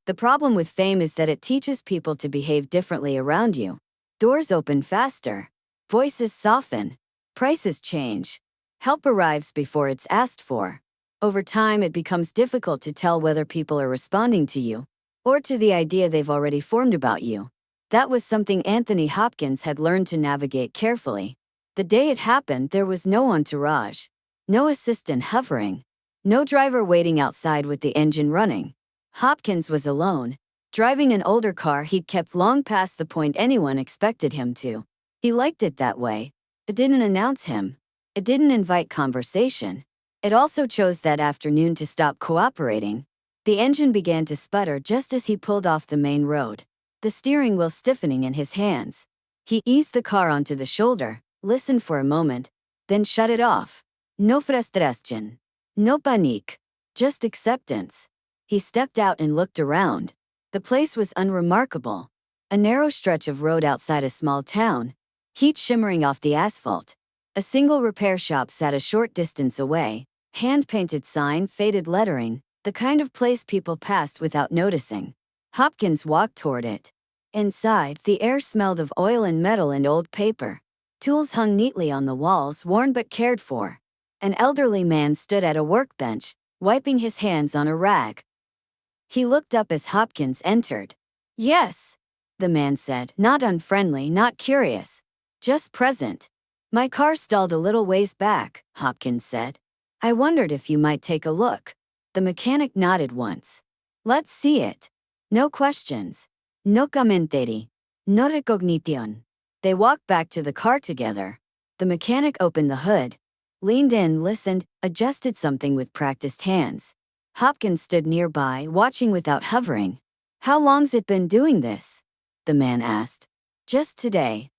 The problem with fame is that it teaches people to behave differently around you. Doors open faster. Voices soften. Prices change. Help arrives before it's asked for. Over time, it becomes difficult to tell whether people are responding to you or to the idea they've already formed about you. That was something Anthony Hopkins had learned to navigate carefully. The day it happened, there was no entourage, no assistant hovering, no driver waiting outside with the engine running. Hopkins was alone, driving an older car he'd kept long past the point anyone expected him to. He liked it that way. It didn't announce him. It didn't invite conversation. It also chose that afternoon to stop cooperating. The engine began to sputter just as he pulled off the main road, the steering wheel stiffening in his hands. He eased the car onto the shoulder, listened for a moment, then shut it off. No frustración. No panique. Just acceptance. He stepped out and looked around. The place was unremarkable. A narrow stretch of road outside a small town, heat shimmering off the asphalt. A single repair shop sat a short distance away, hand-painted sign, faded lettering, the kind of place people passed without noticing. Hopkins walked toward it. Inside, the air smelled of oil and metal and old paper. Tools hung neatly on the walls, worn but cared for. An elderly man stood at a workbench, wiping his hands on a rag. He looked up as Hopkins entered. "Yes," the man said, not unfriendly, not curious, just present. "My car stalled a little ways back," Hopkins said. "I wondered if you might take a look." The mechanic nodded once. "Let's see it." No questions. No commentary. No recognition. They walked back to the car together. The mechanic opened the hood, leaned in, listened, adjusted something with practiced hands. Hopkins stood nearby, watching without hovering. "How long's it been doing this?" the man asked. "Just today."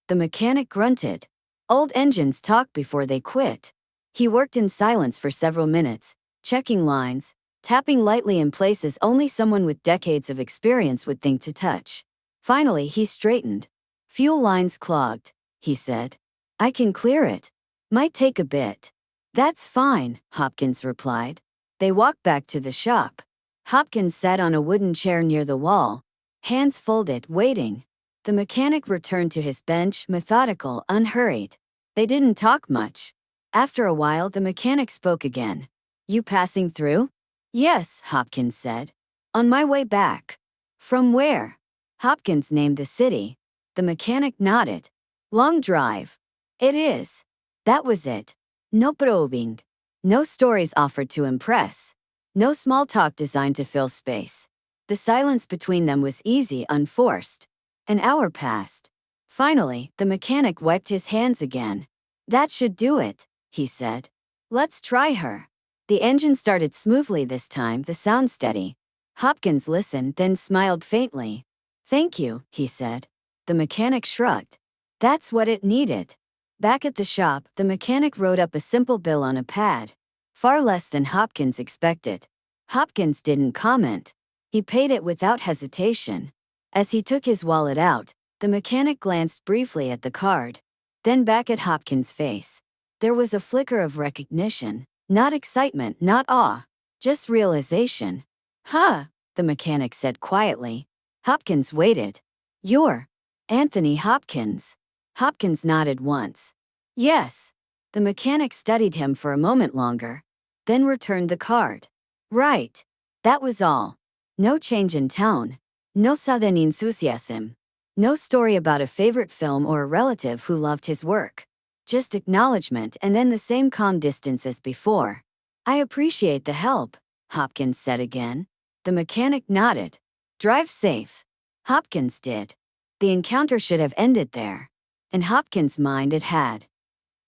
The mechanic grunted. Old engines talk before they quit. He worked in silence for several minutes, checking lines, tapping lightly in places only someone with decades of experience would think to touch. Finally, he straightened. "Fuel line's clogged," he said. "I can clear it. Might take a bit." "That's fine," Hopkins replied. They walked back to the shop. Hopkins sat on a wooden chair near the wall, hands folded, waiting. The mechanic returned to his bench, methodical, unhurried. They didn't talk much. After a while, the mechanic spoke again. "You passing through?" "Yes," Hopkins said. "On my way back." "From where?" Hopkins named the city. The mechanic nodded. "Long drive." "It is." That was it. No probing. No stories offered to impress. No small talk designed to fill space. The silence between them was easy, unforced. An hour passed. Finally, the mechanic wiped his hands again. "That should do it," he said. "Let's try her." The engine started smoothly this time, the sound steady. Hopkins listened, then smiled faintly. "Thank you," he said. The mechanic shrugged. That's what it needed. Back at the shop, the mechanic wrote up a simple bill on a pad. Far less than Hopkins expected. Hopkins didn't comment. He paid it without hesitation. As he took his wallet out, the mechanic glanced briefly at the card, then back at Hopkins' face. There was a flicker of recognition, not excitement, not awe, just realization. "Huh," the mechanic said quietly. Hopkins waited. "You're Anthony Hopkins." Hopkins nodded once. "Yes." The mechanic studied him for a moment longer, then returned the card. "Right." That was all. No change in tone. No sudden enthusiasm. No story about a favorite film or a relative who loved his work. Just acknowledgement and then the same calm distance as before. "I appreciate the help," Hopkins said again. The mechanic nodded. "Drive safe." Hopkins did. The encounter should have ended there. In Hopkins' mind it had.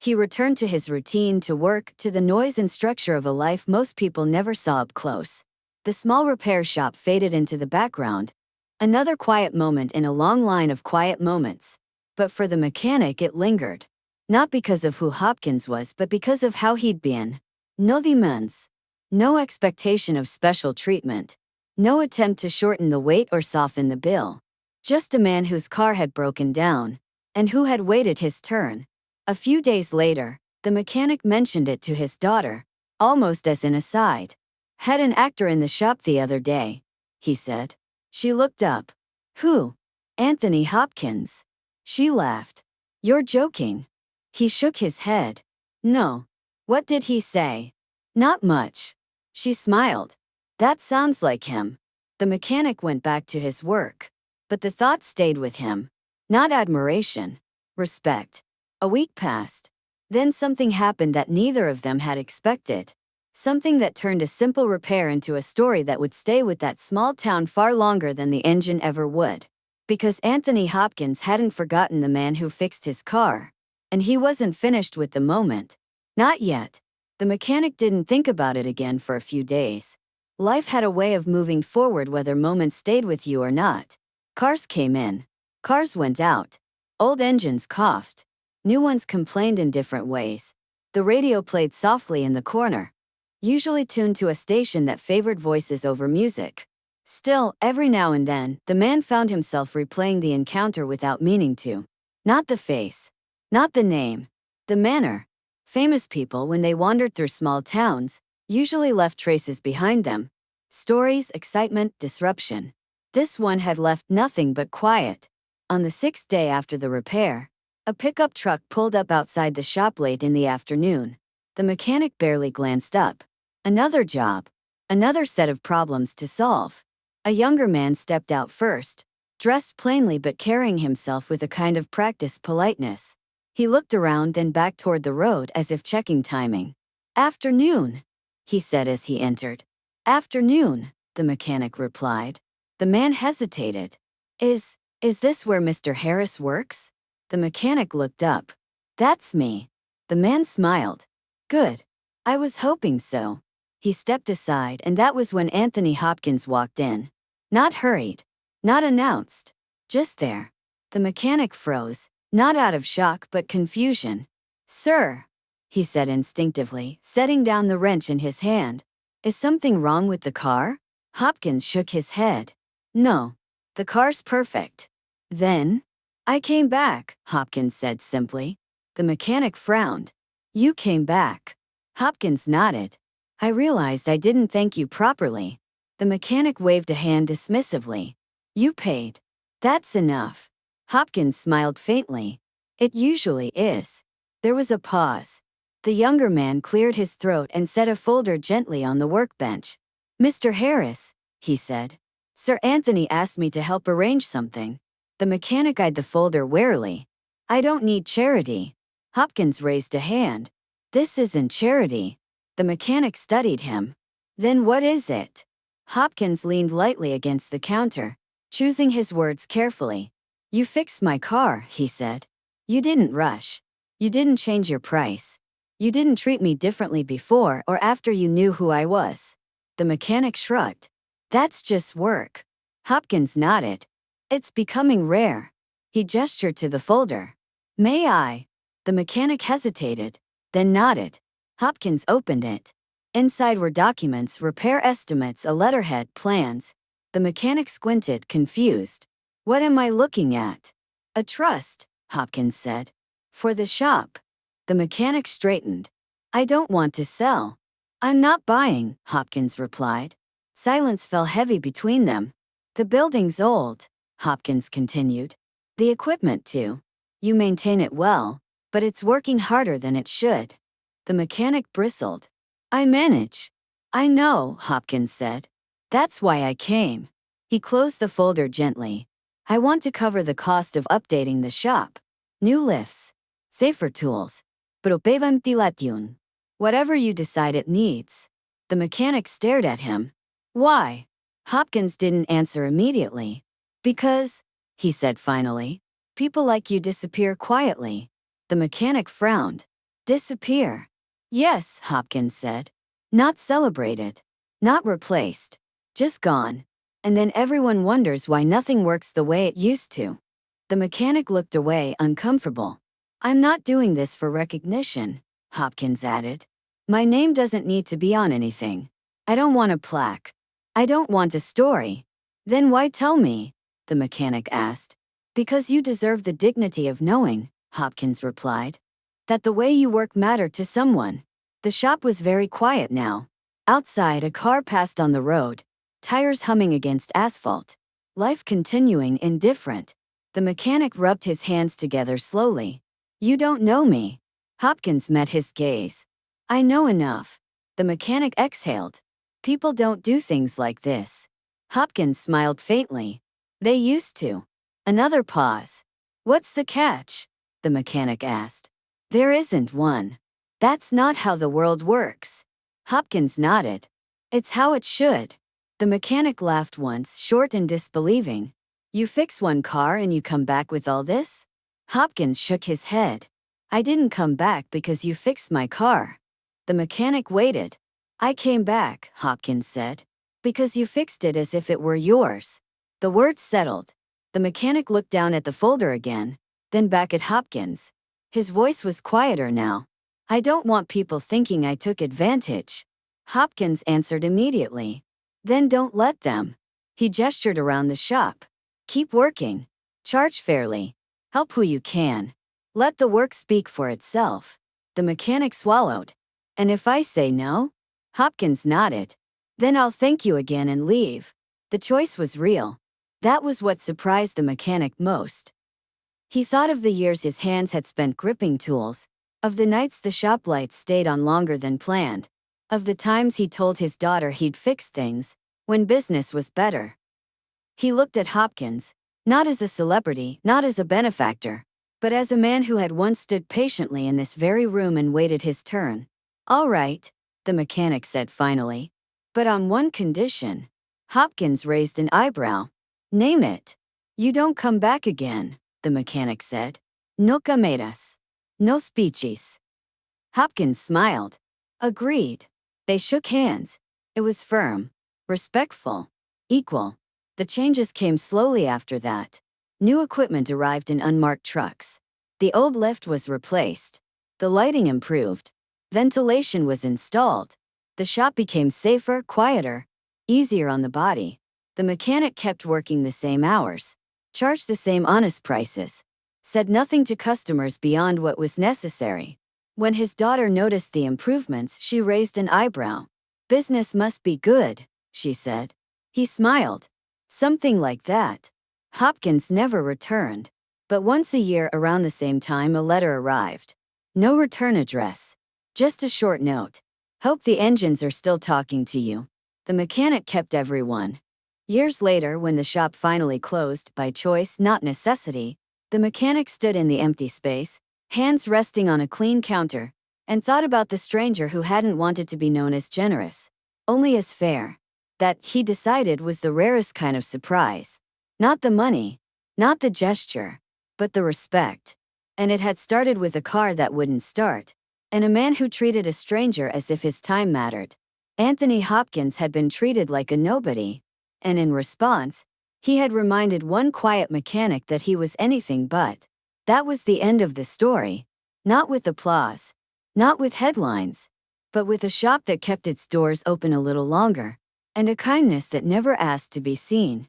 He returned to his routine, to work, to the noise and structure of a life most people never saw up close. The small repair shop faded into the background. Another quiet moment in a long line of quiet moments. But for the mechanic it lingered. Not because of who Hopkins was, but because of how he'd been. No demands. No expectation of special treatment. No attempt to shorten the wait or soften the bill. Just a man whose car had broken down, and who had waited his turn. A few days later, the mechanic mentioned it to his daughter, almost as an aside. "Had an actor in the shop the other day. he said. She looked up. Who? Anthony Hopkins. She laughed. You're joking. He shook his head. No. What did he say? Not much. She smiled. That sounds like him. The mechanic went back to his work. But the thought stayed with him. Not admiration. Respect. A week passed. Then something happened that neither of them had expected. Something that turned a simple repair into a story that would stay with that small town far longer than the engine ever would. Because Anthony Hopkins hadn't forgotten the man who fixed his car. And he wasn't finished with the moment. Not yet. The mechanic didn't think about it again for a few days. Life had a way of moving forward whether moments stayed with you or not. Cars came in. Cars went out. Old engines coughed. New ones complained in different ways. The radio played softly in the corner, usually tuned to a station that favored voices over music. Still, every now and then, the man found himself replaying the encounter without meaning to. Not the face. Not the name. The manner. Famous people, when they wandered through small towns, usually left traces behind them. Stories, excitement, disruption. This one had left nothing but quiet. On the 6th day after the repair, a pickup truck pulled up outside the shop late in the afternoon. The mechanic barely glanced up. Another job. Another set of problems to solve. A younger man stepped out first, dressed plainly but carrying himself with a kind of practiced politeness. He looked around then back toward the road as if checking timing. Afternoon, he said as he entered. Afternoon, the mechanic replied. The man hesitated. Is this where Mr. Harris works? The mechanic looked up. That's me. The man smiled. Good. I was hoping so. He stepped aside and that was when Anthony Hopkins walked in. Not hurried. Not announced. Just there. The mechanic froze, not out of shock but confusion. Sir, he said instinctively, setting down the wrench in his hand. Is something wrong with the car? Hopkins shook his head. No. The car's perfect. Then? I came back, Hopkins said simply. The mechanic frowned. You came back. Hopkins nodded. I realized I didn't thank you properly. The mechanic waved a hand dismissively. You paid. That's enough. Hopkins smiled faintly. It usually is. There was a pause. The younger man cleared his throat and set a folder gently on the workbench. Mr. Harris, he said. Sir Anthony asked me to help arrange something. The mechanic eyed the folder warily. I don't need charity. Hopkins raised a hand. This isn't charity. The mechanic studied him. Then what is it? Hopkins leaned lightly against the counter, choosing his words carefully. You fixed my car, he said. You didn't rush. You didn't change your price. You didn't treat me differently before or after you knew who I was. The mechanic shrugged. That's just work. Hopkins nodded. It's becoming rare. He gestured to the folder. May I? The mechanic hesitated, then nodded. Hopkins opened it. Inside were documents, repair estimates, a letterhead, plans. The mechanic squinted, confused. What am I looking at? A trust, Hopkins said. For the shop. The mechanic straightened. I don't want to sell. I'm not buying, Hopkins replied. Silence fell heavy between them. The building's old, Hopkins continued. The equipment too. You maintain it well, but it's working harder than it should. The mechanic bristled. I manage. I know, Hopkins said. That's why I came. He closed the folder gently. I want to cover the cost of updating the shop. New lifts. Safer tools. Propevamtilation. Whatever you decide it needs. The mechanic stared at him. Why? Hopkins didn't answer immediately. Because, he said finally, people like you disappear quietly. The mechanic frowned. Disappear? Yes, Hopkins said. Not celebrated. Not replaced. Just gone. And then everyone wonders why nothing works the way it used to. The mechanic looked away, uncomfortable. I'm not doing this for recognition, Hopkins added. My name doesn't need to be on anything. I don't want a plaque. I don't want a story. Then why tell me? The mechanic asked. Because you deserve the dignity of knowing, Hopkins replied. That the way you work mattered to someone. The shop was very quiet now. Outside, a car passed on the road. tires humming against asphalt. Life continuing indifferent. The mechanic rubbed his hands together slowly. You don't know me. Hopkins met his gaze. I know enough. The mechanic exhaled. People don't do things like this. Hopkins smiled faintly. They used to. Another pause. What's the catch? The mechanic asked. There isn't one. That's not how the world works. Hopkins nodded. It's how it should. The mechanic laughed once, short and disbelieving. You fix one car and you come back with all this? Hopkins shook his head. I didn't come back because you fixed my car. The mechanic waited. I came back, Hopkins said, because you fixed it as if it were yours. The words settled. The mechanic looked down at the folder again, then back at Hopkins. His voice was quieter now. I don't want people thinking I took advantage. Hopkins answered immediately. Then don't let them. He gestured around the shop. Keep working. Charge fairly. Help who you can. Let the work speak for itself. The mechanic swallowed. And if I say no? Hopkins nodded. Then I'll thank you again and leave. The choice was real. That was what surprised the mechanic most. He thought of the years his hands had spent gripping tools, of the nights the shop lights stayed on longer than planned, of the times he told his daughter he'd fix things, when business was better. He looked at Hopkins, not as a celebrity, not as a benefactor, but as a man who had once stood patiently in this very room and waited his turn. All right, the mechanic said finally. But on one condition. Hopkins raised an eyebrow. Name it. You don't come back again, the mechanic said. No cometas. No speeches. Hopkins smiled. Agreed. They shook hands. It was firm, respectful, equal. The changes came slowly after that. New equipment arrived in unmarked trucks. The old lift was replaced. The lighting improved. Ventilation was installed. The shop became safer, quieter, easier on the body. The mechanic kept working the same hours, charged the same honest prices, said nothing to customers beyond what was necessary. When his daughter noticed the improvements, she raised an eyebrow. Business must be good, she said. He smiled. Something like that. Hopkins never returned. But once a year around the same time a letter arrived. No return address. Just a short note. Hope the engines are still talking to you. The mechanic kept everyone. Years later, when the shop finally closed, by choice, not necessity, the mechanic stood in the empty space, hands resting on a clean counter, and thought about the stranger who hadn't wanted to be known as generous, only as fair. That, he decided, was the rarest kind of surprise. Not the money, not the gesture, but the respect. And it had started with a car that wouldn't start, and a man who treated a stranger as if his time mattered. Anthony Hopkins had been treated like a nobody, and in response, he had reminded one quiet mechanic that he was anything but. That was the end of the story. Not with applause, not with headlines, but with a shop that kept its doors open a little longer, and a kindness that never asked to be seen.